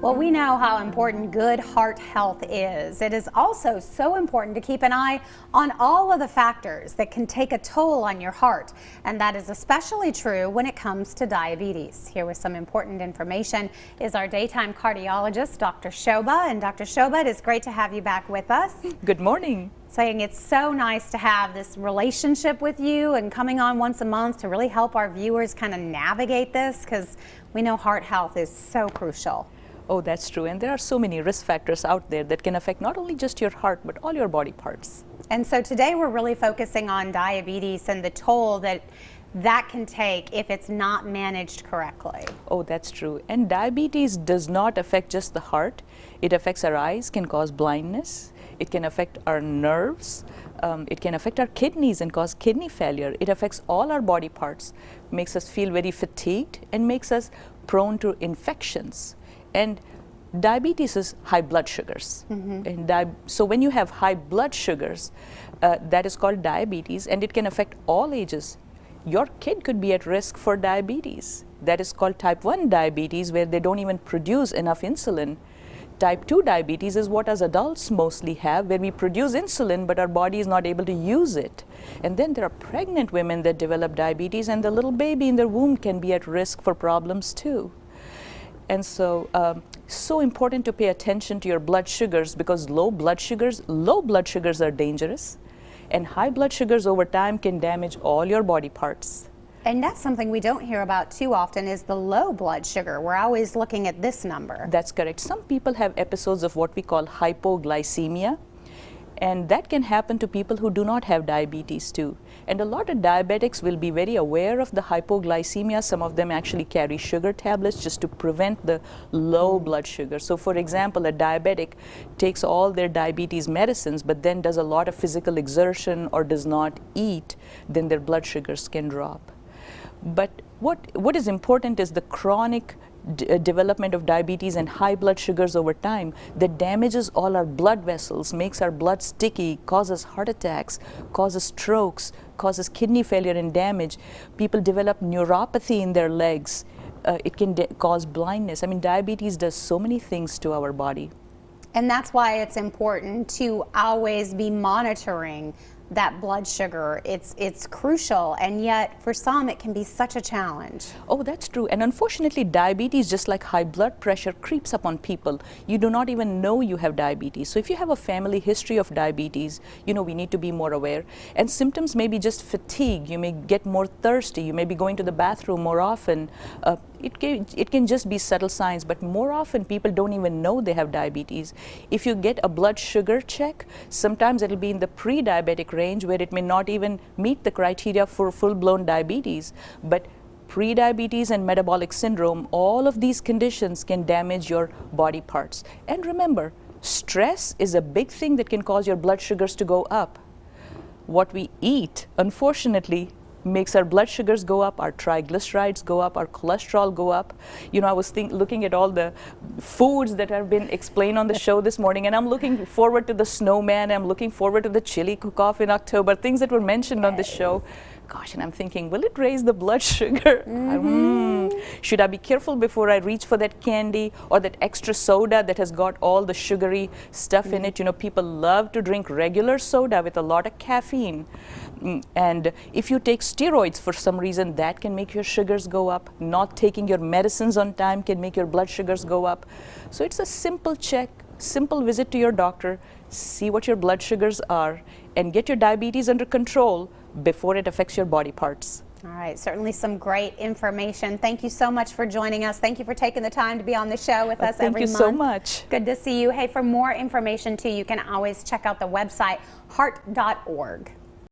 Well, we know how important good heart health is. It is also so important to keep an eye on all of the factors that can take a toll on your heart. And that is especially true when it comes to diabetes. Here with some important information is our daytime cardiologist, Dr. Shoba. And Dr. Shoba, it is great to have you back with us. Good morning. Saying it's so nice to have this relationship with you and coming on once a month to really help our viewers kind of navigate this, because we know heart health is so crucial. Oh, that's true. And there are so many risk factors out there that can affect not only just your heart, but all your body parts. And so today we're really focusing on diabetes and the toll that can take if it's not managed correctly. Oh, that's true. And diabetes does not affect just the heart. It affects our eyes, can cause blindness. It can affect our nerves. It can affect our kidneys and cause kidney failure. It affects all our body parts, makes us feel very fatigued, and makes us prone to infections. And diabetes is high blood sugars. And so when you have high blood sugars, that is called diabetes, and it can affect all ages. Your kid could be at risk for diabetes. That is called type 1 diabetes, where they don't even produce enough insulin. Type 2 diabetes is what us adults mostly have, where we produce insulin, but our body is not able to use it. And then there are pregnant women that develop diabetes, and the little baby in their womb can be at risk for problems too. And so, so important to pay attention to your blood sugars, because low blood sugars are dangerous, and high blood sugars over time can damage all your body parts. And that's something we don't hear about too often, is the low blood sugar. We're always looking at this number. That's correct. Some people have episodes of what we call hypoglycemia, and that can happen to people who do not have diabetes too. And a lot of diabetics will be very aware of the hypoglycemia. Some of them actually carry sugar tablets just to prevent the low blood sugar. So for example, a diabetic takes all their diabetes medicines, but then does a lot of physical exertion or does not eat, then their blood sugars can drop. But what is important is the chronic development of diabetes and high blood sugars over time that damages all our blood vessels, makes our blood sticky, causes heart attacks, causes strokes, causes kidney failure and damage. People develop neuropathy in their legs. It can cause blindness. I mean, diabetes does so many things to our body. And that's why it's important to always be monitoring that blood sugar. It's crucial, and yet for some it can be such a challenge. Oh, that's true. And unfortunately, diabetes, just like high blood pressure, creeps up on people. You do not even know you have diabetes. So if you have a family history of diabetes, you know, we need to be more aware. And symptoms may be just fatigue. You may get more thirsty. You may be going to the bathroom more often. It can just be subtle signs, but more often people don't even know they have diabetes. If you get a blood sugar check, sometimes it'll be in the pre-diabetic range, where it may not even meet the criteria for full-blown diabetes. But pre-diabetes and metabolic syndrome, all of these conditions can damage your body parts. And remember, stress is a big thing that can cause your blood sugars to go up. What we eat, unfortunately, makes our blood sugars go up, our triglycerides go up, our cholesterol go up. You know, I was looking at all the foods that have been explained on the show this morning, and I'm looking forward to the snowman, I'm looking forward to the chili cook-off in October, things that were mentioned on the show. Gosh, and I'm thinking, will it raise the blood sugar? Should I be careful before I reach for that candy or that extra soda that has got all the sugary stuff in it? You know, people love to drink regular soda with a lot of caffeine. And if you take steroids for some reason, that can make your sugars go up. Not taking your medicines on time can make your blood sugars go up. So it's a simple check, simple visit to your doctor, see what your blood sugars are, and get your diabetes under control before it affects your body parts. All right, certainly some great information. Thank you so much for joining us. Thank you for taking the time to be on the show with us every month. Thank you so much. Good to see you. Hey, for more information too, you can always check out the website heart.org.